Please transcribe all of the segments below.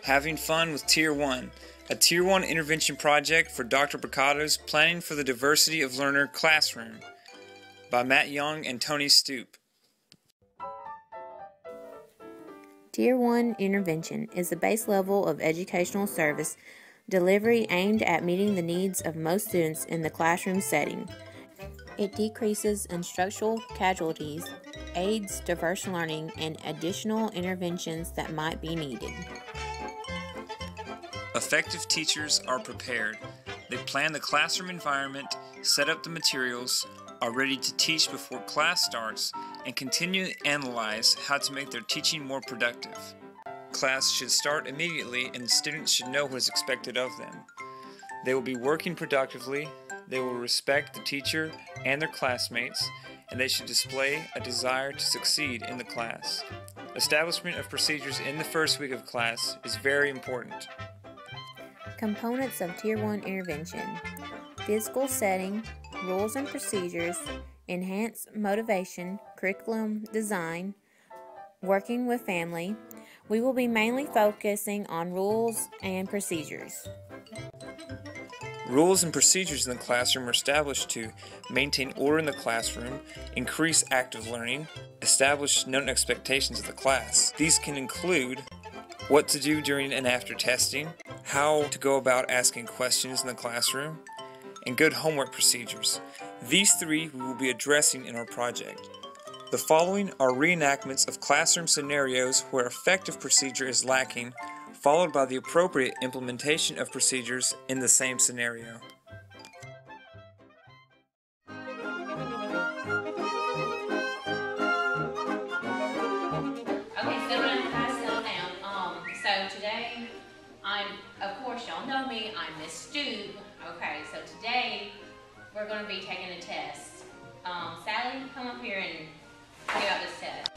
Having Fun with Tier 1, a Tier 1 intervention project for Dr. Brocato's Planning for the Diversity of Learner Classroom by Matt Young and Tony Stoop. Tier 1 intervention is the base level of educational service delivery aimed at meeting the needs of most students in the classroom setting. It decreases instructional casualties, aids diverse learning, and additional interventions that might be needed. Effective teachers are prepared. They plan the classroom environment, set up the materials, are ready to teach before class starts, and continue to analyze how to make their teaching more productive. Class should start immediately and students should know what is expected of them. They will be working productively, they will respect the teacher and their classmates, and they should display a desire to succeed in the class. Establishment of procedures in the first week of class is very important. Components of Tier 1 intervention: physical setting, rules and procedures, enhanced motivation, curriculum design, working with family. We will be mainly focusing on rules and procedures. Rules and procedures in the classroom are established to maintain order in the classroom, increase active learning, establish known expectations of the class. These can include what to do during and after testing, how to go about asking questions in the classroom, and good homework procedures. These three we will be addressing in our project. The following are reenactments of classroom scenarios where effective procedure is lacking, followed by the appropriate implementation of procedures in the same scenario. So today, of course y'all know me, I'm Miss Stoop. Okay, so today we're going to be taking a test. Sally, come up here and give out this test.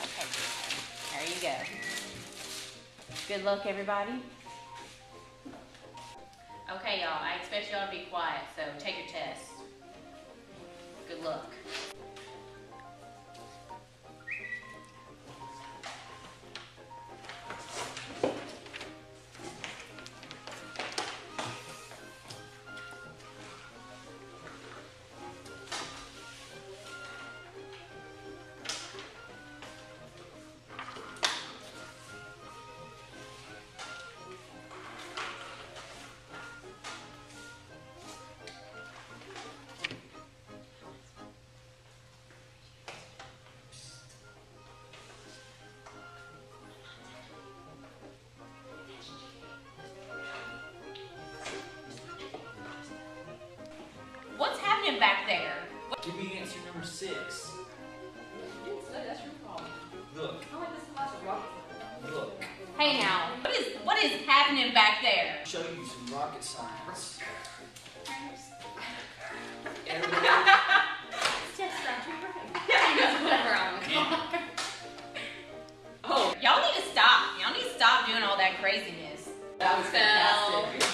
Okay, there you go. Good luck, everybody. Okay, y'all, I expect y'all to be quiet, so take your test. Good luck. Back there. Give me answer number 6. That's your problem. Look. Look. Hey now, what is happening back there? I'll show you some rocket science. Oh, y'all need to stop. Y'all need to stop doing all that craziness. That was fantastic.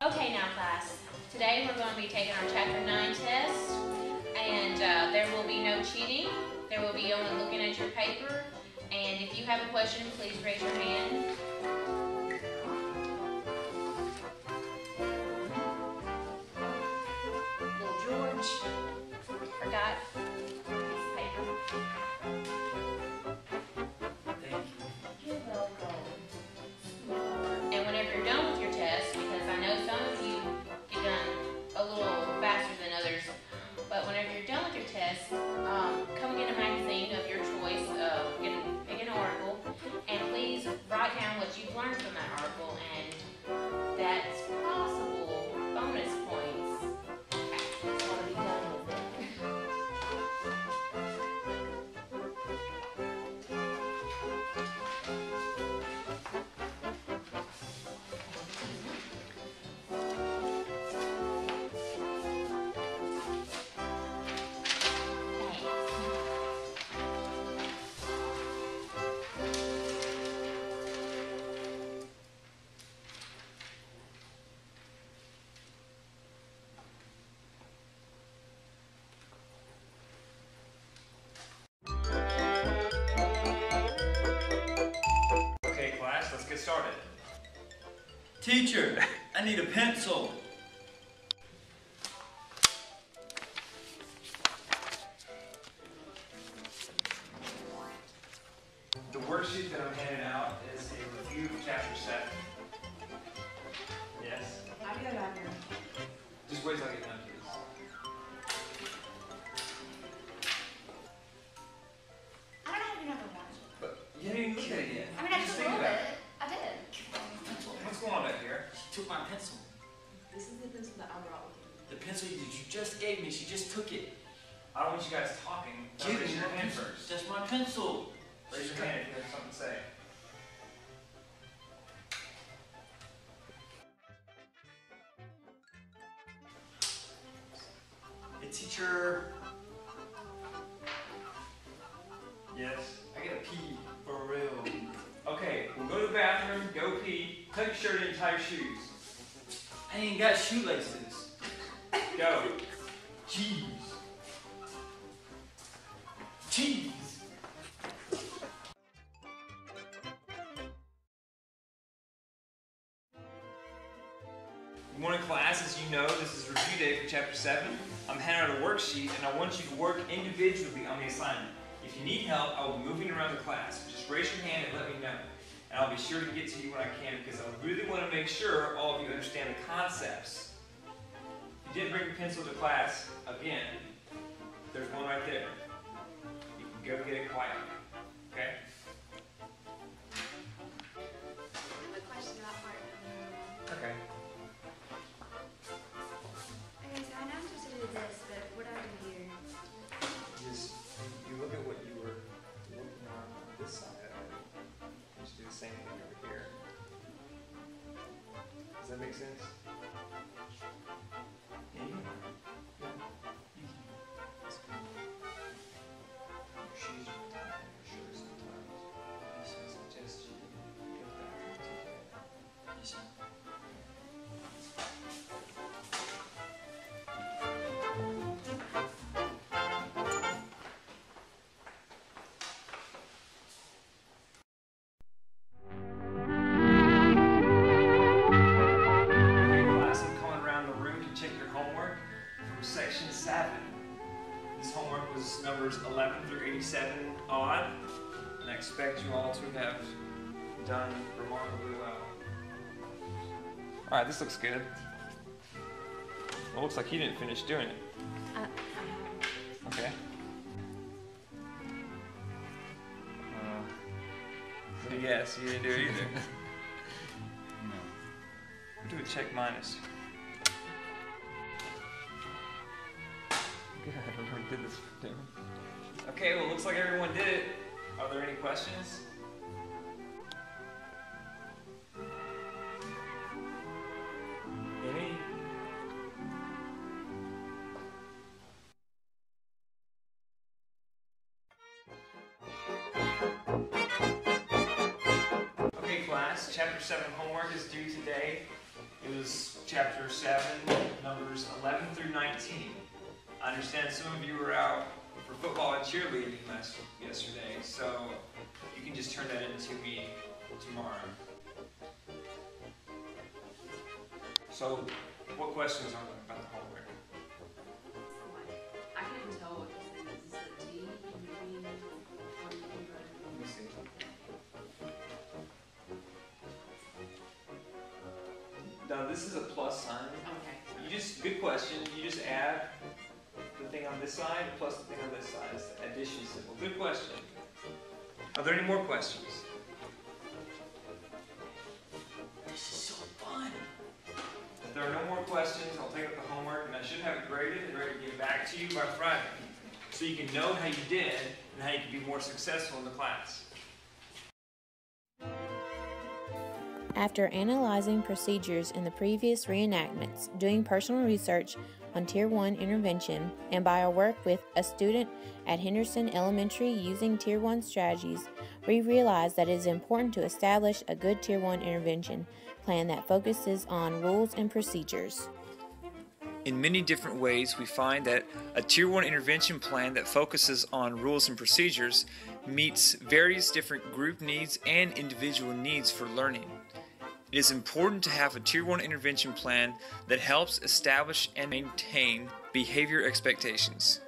Okay now class, today we're going to be taking our Chapter 9 test, and there will be no cheating. There will be only looking at your paper, and if you have a question, please raise your hand. Little George forgot his paper. Thank you. You're welcome. And whenever you're done with your test, because I know some of you get done a little faster than others, but whenever you're done with your test, come get a magazine of your choice, pick an article, and please write down what you've learned. started. Teacher, I need a pencil. The worksheet that I'm handing out is a review of Chapter 7. Yes? I'm good on here. Just wait till I get done, please. I don't have your number one. But you haven't even looked at it yet. I mean, I Just just think rolled about it. I did. What's going on back here? She took my pencil. This is the pencil that I brought with you. The pencil that you just gave me, she just took it. I don't want you guys talking. Give Raise me your my hand pencil. first. That's my pencil. Raise your hand if you have something to say. Hey, teacher. Yes? I gotta pee. For real. Okay, we'll go to the bathroom, go pee, tuck your shirt in and tie your shoes. I ain't got shoelaces. Go. Jeez. Jeez. Good morning, class. As you know, this is review day for Chapter 7. I'm handing out a worksheet, and I want you to work individually on the assignment. If you need help, I will be moving around the class. Just raise your hand and let me know. And I'll be sure to get to you when I can, because I really want to make sure all of you understand the concepts. If you didn't bring a pencil to class, again, there's one right there. You can go get it quietly. Okay? I have a question about part number one. Okay. Okay, so I know I'm supposed to do this, but what do I do here? You look at what you were looking on this side already. You just do the same thing over here. Does that make sense? Yeah. Your shoes are tied, your shirt is tied. So I suggest you go back to bed. Yes, sir. Class, I'm calling around the room to check your homework from section 7. This homework was numbers 11 through 87 odd, and I expect you all to have done remarkably well. Alright, this looks good. Well, it looks like you didn't finish doing it. Okay. So yes, you didn't do it either. Do a check minus. Good, everyone did this. Okay, well, it looks like everyone did it. Are there any questions? Any? Okay, class, Chapter 7 homework is due today. It was Chapter 7, numbers 11 through 19. I understand some of you were out for football and cheerleading yesterday, so you can just turn that in to me tomorrow. So, what questions are there about the homework? I couldn't tell what this is. Is this a T in between? Let me see. Now, this is a plus sign. Okay. Good question. You just add the thing on this side plus the thing on this side. It's the addition symbol. Good question. Are there any more questions? This is so fun. If there are no more questions, I'll take up the homework and I should have it graded and ready to give back to you by Friday. So you can know how you did and how you can be more successful in the class. After analyzing procedures in the previous reenactments, doing personal research on Tier 1 intervention, and by our work with a student at Henderson Elementary using Tier 1 strategies, we realized that it is important to establish a good Tier 1 intervention plan that focuses on rules and procedures. In many different ways, we find that a Tier 1 intervention plan that focuses on rules and procedures meets various different group needs and individual needs for learning. It is important to have a Tier 1 intervention plan that helps establish and maintain behavior expectations.